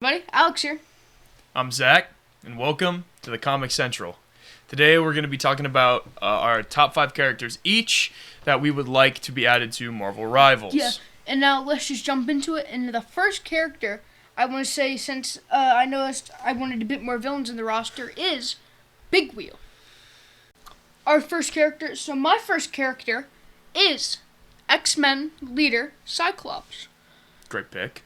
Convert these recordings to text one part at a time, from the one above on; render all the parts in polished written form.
Buddy, Alex here. I'm Zach, and welcome to the Comic Central. Today we're going to be talking about our top 5 characters each that we would like to be added to Marvel Rivals. Yeah, and now let's just jump into it. And the first character I want to say, since I noticed I wanted a bit more villains in the roster, is Big Wheel. Our first character, so my first character is X-Men leader Cyclops. Great pick.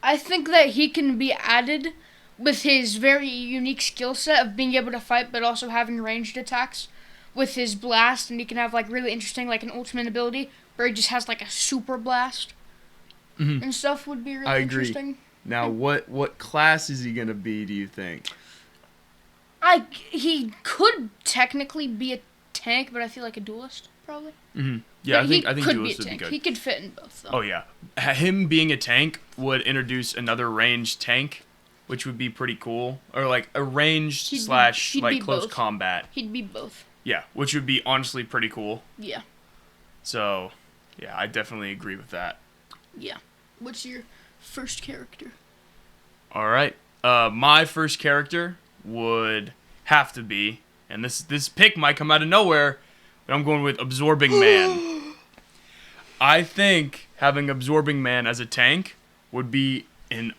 I think that he can be added with his very unique skill set of being able to fight but also having ranged attacks with his blast, and he can have like really interesting like an ultimate ability where he just has like a super blast and stuff would be really interesting. Now, what class is he gonna be, do you think? He could technically be a tank, but I feel like a duelist probably. Yeah, But I think could duelist be a would be tank. good. He could fit in both though. Oh yeah, him being a tank would introduce another ranged tank, which would be pretty cool. Or like a ranged He'd slash be like close both. combat. He'd be both. Yeah, which would be honestly pretty cool. Yeah. So, yeah, I definitely agree with that. Yeah. What's your first character? All right. My first character would have to be, and this pick might come out of nowhere, but I'm going with Absorbing Man. I think having Absorbing Man as a tank would be an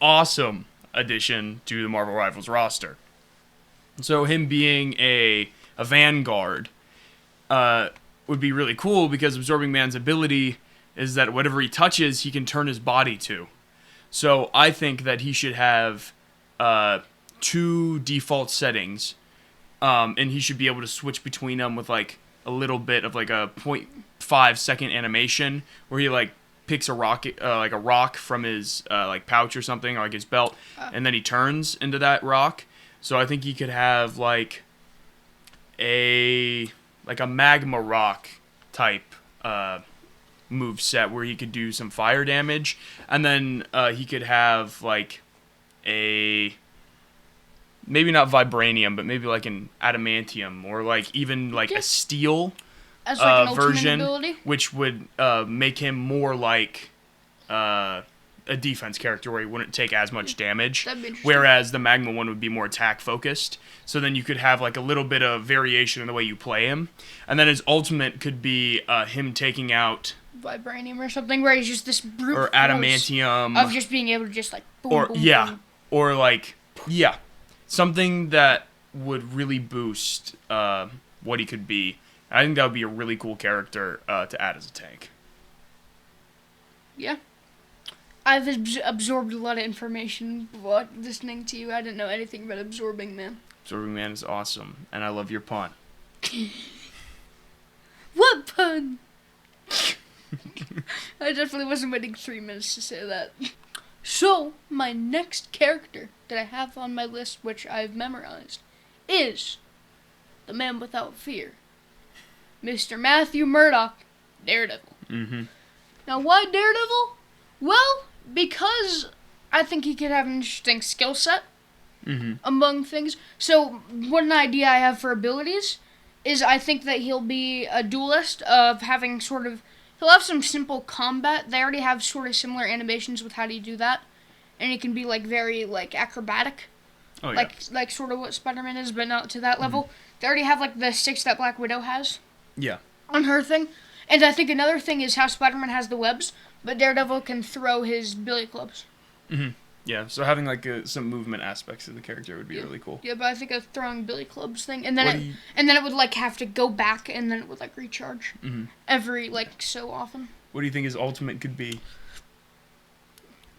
awesome addition to the Marvel Rivals roster. So him being a Vanguard would be really cool because Absorbing Man's ability is that whatever he touches, he can turn his body to. So I think that he should have 2 default settings, and he should be able to switch between them with like a little bit of like a 0.5 second animation where he like picks a rock from his like pouch or something, or like his belt, and then he turns into that rock. So I think he could have like a magma rock type move set where he could do some fire damage, and then he could have like a maybe not vibranium, but maybe like an adamantium or like even like a steel As like an ultimate version, ability? which would make him more like a defense character where he wouldn't take as much damage. That'd be interesting. Whereas the Magma one would be more attack focused. So then you could have like a little bit of variation in the way you play him, and then his ultimate could be him taking out Vibranium or something where he's just this brute or force adamantium of just being able to just like boom, or boom, yeah, boom. or like something that would really boost what he could be. I think that would be a really cool character to add as a tank. Yeah. I've absorbed a lot of information while listening to you. I didn't know anything about Absorbing Man. Absorbing Man is awesome, and I love your pun. What pun? I definitely wasn't waiting 3 minutes to say that. So, my next character that I have on my list, which I've memorized, is the Man Without Fear, Mr. Matthew Murdock, Daredevil. Now, why Daredevil? Well, because I think he could have an interesting skill set among things. So, one idea I have for abilities is I think that he'll be a duelist of having sort of... He'll have some simple combat. They already have sort of similar animations with how do you do that. And it can be, like, very, like, acrobatic. Oh, yeah. Like sort of what Spider-Man is, but not to that level. They already have, like, the sticks that Black Widow has Yeah. on her thing. And I think another thing is how Spider-Man has the webs, but Daredevil can throw his billy clubs. Yeah, so having like some movement aspects of the character would be really cool. Yeah, but I think a throwing billy clubs thing, and then it would like have to go back, and then it would like recharge every like so often. What do you think his ultimate could be?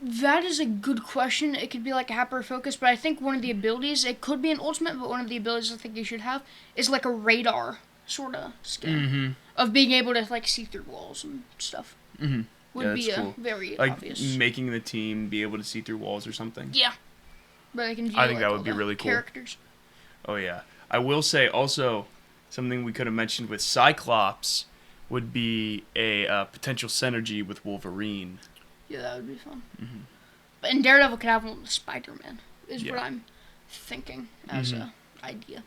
That is a good question. It could be like a hyper focus, but I think one of the abilities, it could be an ultimate, but one of the abilities I think you should have is like a radar sort of skill of being able to like see through walls and stuff. Would be cool. very Like obvious. making the team be able to see through walls or something. Yeah. But I can view, I think like, that all would be the really cool. characters. Oh yeah. I will say also something we could have mentioned with Cyclops would be a potential synergy with Wolverine. Yeah, that would be fun. But and Daredevil could have one with Spider-Man, is what I'm thinking as a idea.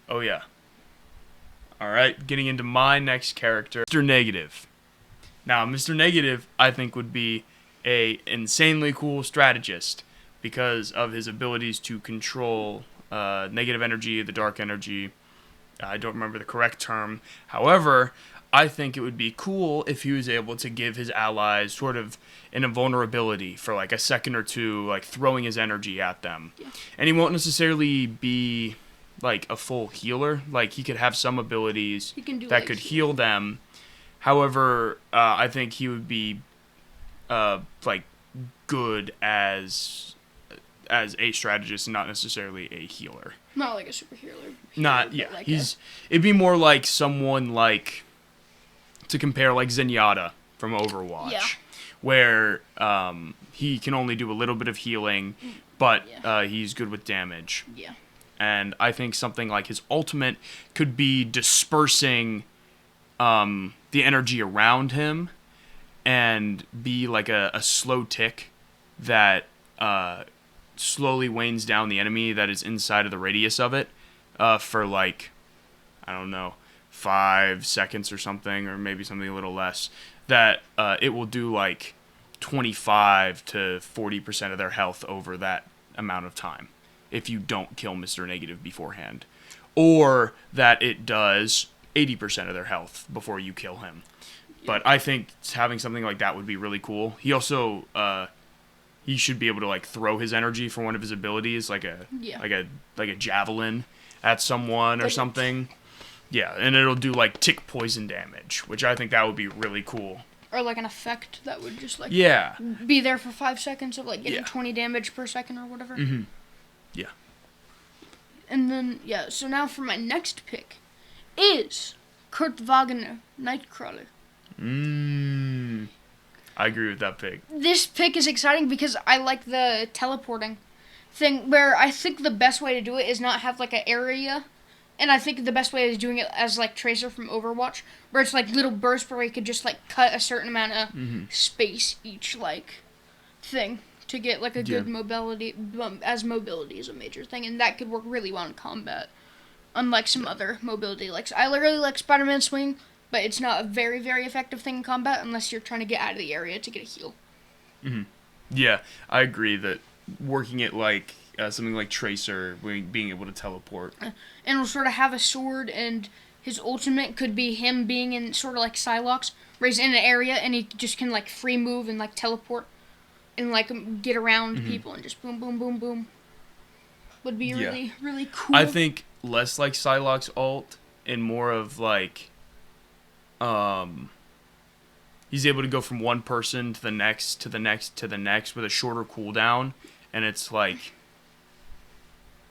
Oh yeah. All right, getting into my next character, Mr. Negative. Now, Mr. Negative, I think, would be a insanely cool strategist because of his abilities to control negative energy, the dark energy. I don't remember the correct term. However, I think it would be cool if he was able to give his allies sort of an invulnerability for like a second or two, like throwing his energy at them. Yeah. And he won't necessarily be like a full healer. Like he could have some abilities He can do, that like, could heal them. However, I think he would be like good as a strategist and not necessarily a healer. Not like a superhero. Not but yeah. like It'd be more like someone like to compare like Zenyatta from Overwatch, Yeah. where he can only do a little bit of healing, but Yeah. he's good with damage. Yeah. And I think something like his ultimate could be dispersing the energy around him and be like a slow tick that slowly wanes down the enemy that is inside of the radius of it for like, I don't know, 5 seconds or something, or maybe something a little less, that it will do like 25 to 40% of their health over that amount of time if you don't kill Mr. Negative beforehand. Or that it does 80% of their health before you kill him. But I think having something like that would be really cool. He also he should be able to like throw his energy for one of his abilities, like a javelin at someone or something. Yeah, and it'll do like tick poison damage, which I think that would be really cool. Or like an effect that would just like Yeah. be there for 5 seconds of like getting Yeah. 20 damage per second or whatever. Mm-hmm. Yeah. And then so now for my next pick is Kurt Wagner, Nightcrawler. I agree with that pick. This pick is exciting because I like the teleporting thing, where I think the best way to do it is not have like an area, and I think the best way is doing it as like Tracer from Overwatch, where it's like little bursts where you could just like cut a certain amount of space each like thing to get like a good mobility, as mobility is a major thing, and that could work really well in combat, unlike some other mobility. Like I really like Spider-Man swing, but it's not a very, very effective thing in combat unless you're trying to get out of the area to get a heal. Mm-hmm. Yeah, I agree that working it like something like Tracer, being able to teleport. And will sort of have a sword, and his ultimate could be him being in sort of like Cyclops, where he's in an area and he just can like free move and like teleport and like get around people and just boom, boom, boom, boom. Would be really, really cool. I think less like Psylocke's ult and more of like he's able to go from one person to the next to the next to the next with a shorter cooldown, and it's like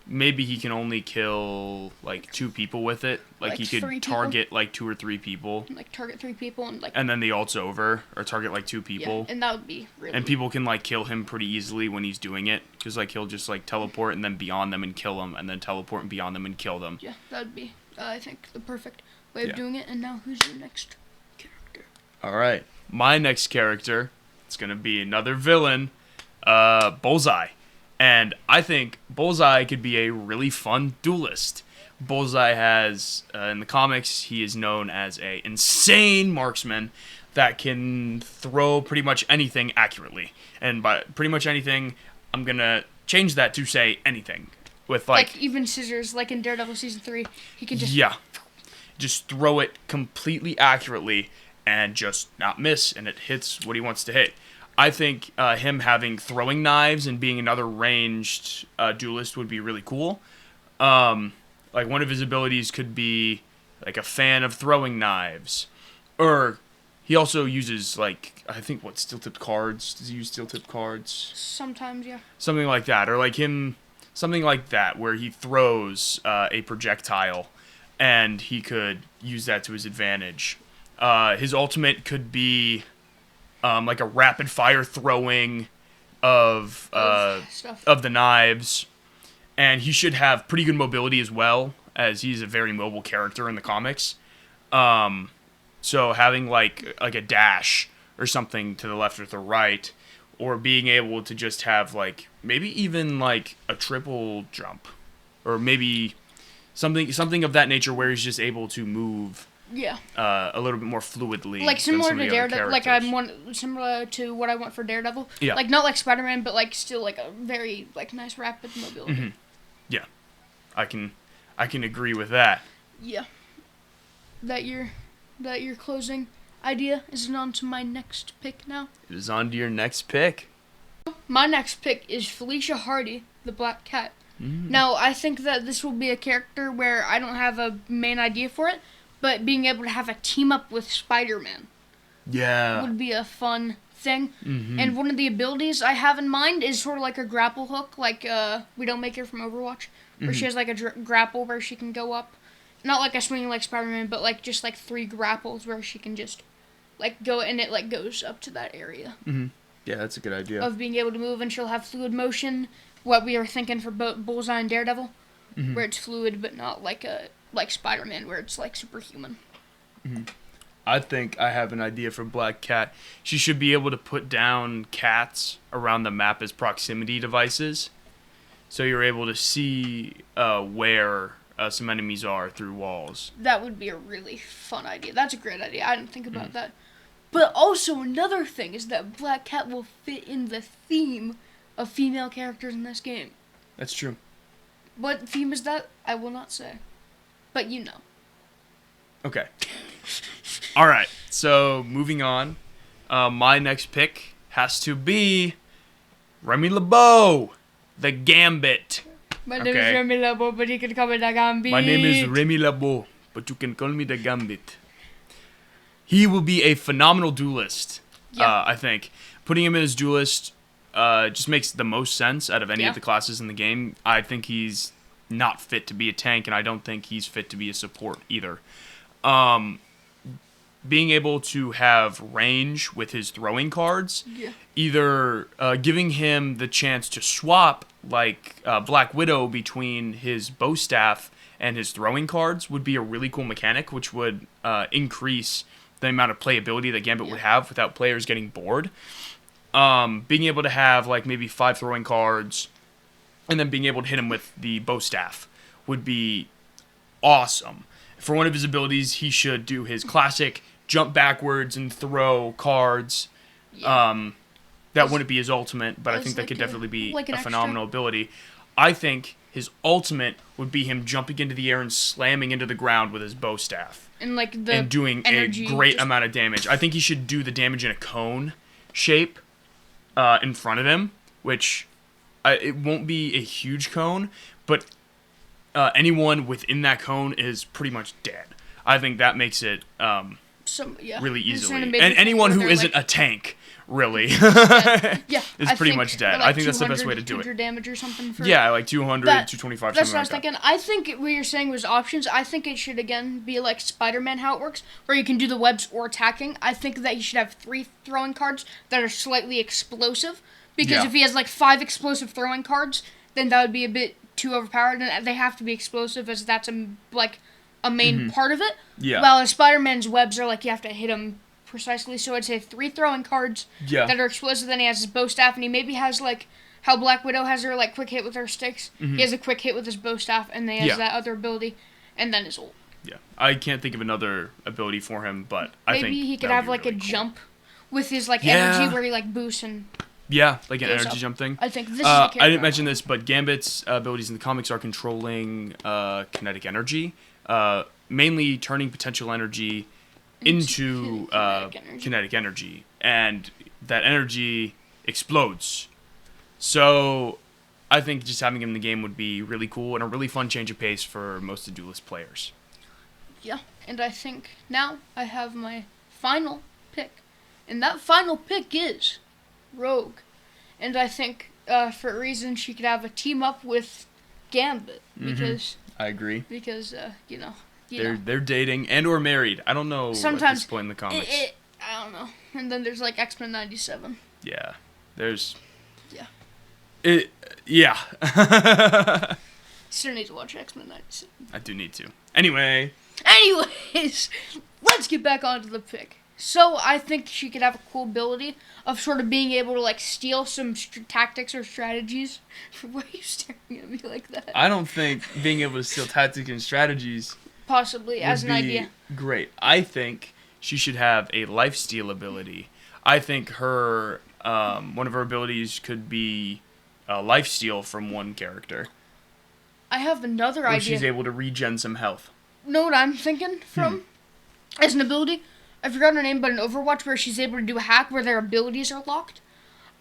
maybe he can only kill like 2 people with it. Like he could target like 2 or 3 people. Like target 3 people and like. And then the ult's over, or target like 2 people. Yeah, and that would be really. And people can like kill him pretty easily when he's doing it, because like he'll just like teleport and then be on them and kill them, and then teleport and be on them and kill them. Yeah, that would be I think the perfect way of doing it. And now who's your next character? All right, my next character, it's gonna be another villain, Bullseye. And I think Bullseye could be a really fun duelist. Bullseye has, in the comics, he is known as a insane marksman that can throw pretty much anything accurately. And by pretty much anything, I'm going to change that to say anything. With like even scissors, like in Daredevil Season 3, he can just... Yeah. Just throw it completely accurately and just not miss, and it hits what he wants to hit. I think him having throwing knives and being another ranged duelist would be really cool. Like one of his abilities could be like a fan of throwing knives, or he also uses like I think steel tipped cards. Does he use steel tipped cards? Sometimes, yeah. Something like that, or like something like that, where he throws a projectile, and he could use that to his advantage. His ultimate could be. Like a rapid fire throwing of the knives, and he should have pretty good mobility as well, as he's a very mobile character in the comics. So having like a dash or something to the left or the right, or being able to just have like maybe even like a triple jump, or maybe something of that nature where he's just able to move Yeah. a little bit more fluidly. Like than similar some of to the other Daredevil, like characters. similar to what I want for Daredevil. Yeah. Like not like Spider-Man, but like still like a very like nice rapid mobility. Mhm. Yeah, I can agree with that. Yeah. That your closing idea is on to my next pick now. It is on to your next pick. My next pick is Felicia Hardy, the Black Cat. Now, I think that this will be a character where I don't have a main idea for it, but being able to have a team up with Spider-Man Yeah. would be a fun thing. Mhm. And one of the abilities I have in mind is sort of like a grapple hook, like Widowmaker from Overwatch, where she has like a grapple where she can go up. Not like a swing like Spider-Man, but like just like 3 grapples where she can just like go and it like goes up to that area Yeah, that's a good idea. of being able to move, and she'll have fluid motion. What we are thinking for both Bullseye and Daredevil, where it's fluid but not like Spider-Man, where it's like superhuman. I think I have an idea for Black Cat. She should be able to put down cats around the map as proximity devices, so you're able to see where some enemies are through walls. That would be a really fun idea. That's a great idea. I didn't think about that. But also another thing is that Black Cat will fit in the theme of female characters in this game. That's true. What theme is that? I will not say. But you know. Okay. All right. So moving on, my next pick has to be Remy LeBeau, the Gambit. My name Okay. is Remy Lobo, but you can call me the Gambit. My name is Remy LeBeau, but you can call me the Gambit. He will be a phenomenal duelist. Yeah. I think putting him in as duelist just makes the most sense out of any Yeah. of the classes in the game. I think he's not fit to be a tank, and I don't think he's fit to be a support either. Being able to have range with his throwing cards, Yeah. either giving him the chance to swap like Black Widow between his bow staff and his throwing cards would be a really cool mechanic, which would increase the amount of playability that Gambit would have without players getting bored. Being able to have like maybe 5 throwing cards and then being able to hit him with the bow staff would be awesome. For one of his abilities, he should do his classic jump backwards and throw cards. Yeah. That wouldn't be his ultimate, but I As think that like could definitely be like an a extra. phenomenal ability. I think his ultimate would be him jumping into the air and slamming into the ground with his bow staff. And like the And doing energy a great just- amount of damage. I think he should do the damage in a cone shape in front of him, which it won't be a huge cone, but anyone within that cone is pretty much dead. I think that makes it really It's easily. an amazing And thing anyone where who they're, isn't like- a tank, really, yeah, is I pretty think much dead. like I think that's the best way to do 200 it. damage or something. For Yeah, like 200, That- 225, That's what I was something like thinking. I think what you're saying was options. I think it should, again, be like Spider-Man, how it works, where you can do the webs or attacking. I think that you should have 3 throwing cards that are slightly explosive, because Yeah. if he has like 5 explosive throwing cards, then that would be a bit too overpowered, and they have to be explosive, as that's a main part of it. Yeah. While Spider-Man's webs are like, you have to hit him precisely, so I'd say 3 throwing cards Yeah. that are explosive, then he has his bow staff, and he maybe has like how Black Widow has her like quick hit with her sticks. He has a quick hit with his bow staff, and then he has Yeah. that other ability, and then his ult. Yeah, I can't think of another ability for him, but I think Maybe he could that would have be like really a cool. jump with his like Yeah. energy where he like boosts, and Yeah, like an goes energy up. jump thing. I think this is the I character didn't mention this, but Gambit's abilities in the comics are controlling kinetic energy, mainly turning potential energy into kinetic energy, and that energy explodes. So I think just having him in the game would be really cool and a really fun change of pace for most of Duelist players. Yeah, and I think now I have my final pick, and that final pick is Rogue, and I think for a reason she could have a team up with Gambit because I agree. you know. They're dating and or married. I don't know at Sometimes this point in the comics. I don't know. And then there's like X-Men 97. Yeah. There's Yeah. Yeah. Still need to watch X-Men 97. I do need to. Anyway, Anyways, let's get back onto the pick. So I think she could have a cool ability of sort of being able to like steal some tactics or strategies. Why are you staring at me like that? I don't think being able to steal tactics and strategies possibly as an would be idea. great. I think she should have a lifesteal ability. I think her one of her abilities could be a lifesteal from one character. I have another Where idea. she's able to regen some health. Know what I'm thinking from? As an ability? I forgot her name, but in Overwatch where she's able to do a hack where their abilities are locked.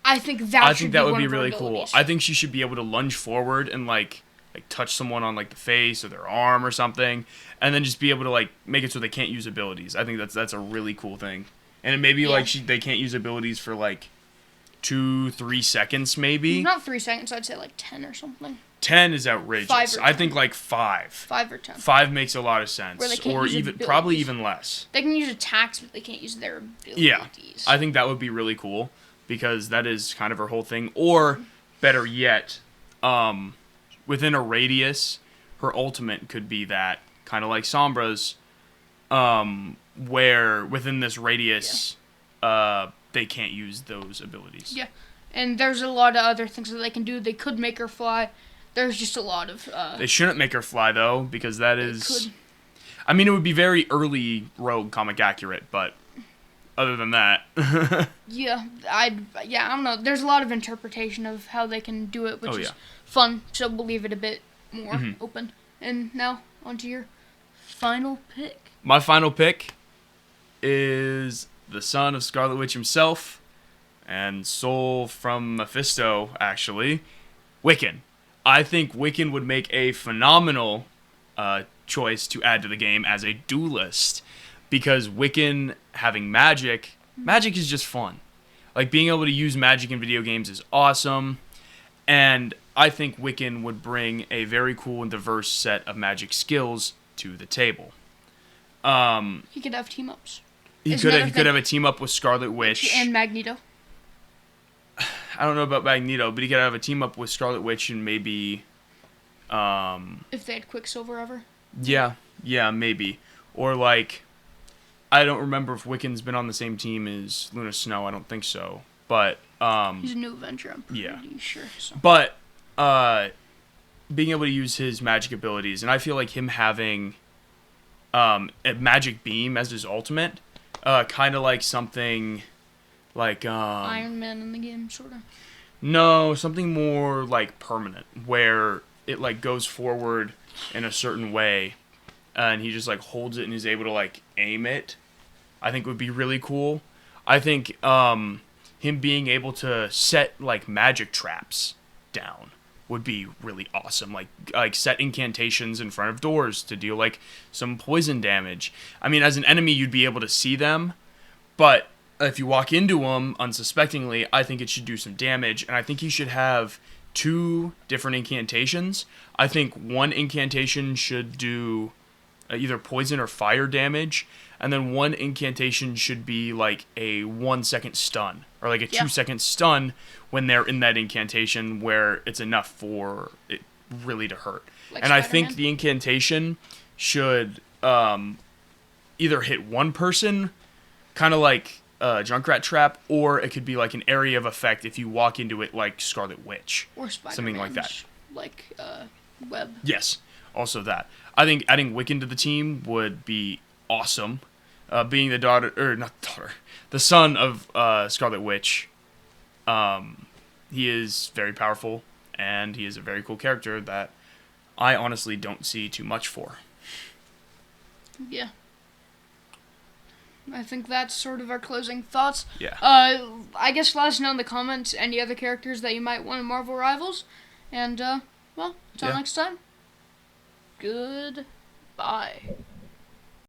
I think that would be one of her really cool. abilities. I think she should be able to lunge forward and like touch someone on like the face or their arm or something, and then just be able to like make it so they can't use abilities. I think that's a really cool thing. And it may be like they can't use abilities for like 2-3 seconds maybe. Not 3 seconds, I'd say like 10 or something. 10 is outrageous. 5 or 10. I think like 5. 5 or 10. 5 makes a lot of sense. Where they can't or use even abilities. probably even less. They can use attacks, but they can't use their abilities. Yeah, I think that would be really cool because that is kind of her whole thing. Or better yet, within a radius, her ultimate could be that kind of like Sombra's, where within this radius, they can't use those abilities. Yeah, and there's a lot of other things that they can do. They could make her fly. There's just a lot of... They shouldn't make her fly, though, because that is... I mean, it would be very early Rogue comic accurate, but other than that... yeah, I don't know. There's a lot of interpretation of how they can do it, which is fun, so we'll leave it a bit more open. And now, on to your final pick. My final pick is the son of Scarlet Witch himself, and soul from Mephisto, actually, Wiccan. I think Wiccan would make a phenomenal choice to add to the game as a duelist, because Wiccan having magic is just fun. Like, being able to use magic in video games is awesome, and I think Wiccan would bring a very cool and diverse set of magic skills to the table. He could have team-ups. He could have a team-up with Scarlet Witch. And Magneto. I don't know about Magneto, but he could have a team up with Scarlet Witch and maybe... if they had Quicksilver ever. Yeah, maybe. Or like... I don't remember if Wiccan's been on the same team as Luna Snow. I don't think so. But... he's a new Avenger, I'm pretty sure. So. But... being able to use his magic abilities, and I feel like him having... a magic beam as his ultimate... kind of like something... Like, Iron Man in the game, sort of. No, something more, like, permanent, where it, like, goes forward in a certain way, and he just, like, holds it and is able to, like, aim it, I think would be really cool. I think, him being able to set, like, magic traps down would be really awesome. Like set incantations in front of doors to deal, like, some poison damage. I mean, as an enemy, you'd be able to see them, but... if you walk into him unsuspectingly, I think it should do some damage, and I think he should have 2 different incantations. I think one incantation should do either poison or fire damage, and then one incantation should be like a 1-second stun, or like a 2-second stun when they're in that incantation where it's enough for it really to hurt. Like and Spider-Man? I think the incantation should either hit one person, kind of like... Junkrat Trap, or it could be like an area of effect if you walk into it like Scarlet Witch. Or Spider-Man. Something like that. Like, Web. Yes, also that. I think adding Wiccan to the team would be awesome. Being the son of Scarlet Witch, he is very powerful, and he is a very cool character that I honestly don't see too much for. Yeah. I think that's sort of our closing thoughts. Yeah. I guess let us know in the comments any other characters that you might want in Marvel Rivals. And, well, until next time, goodbye.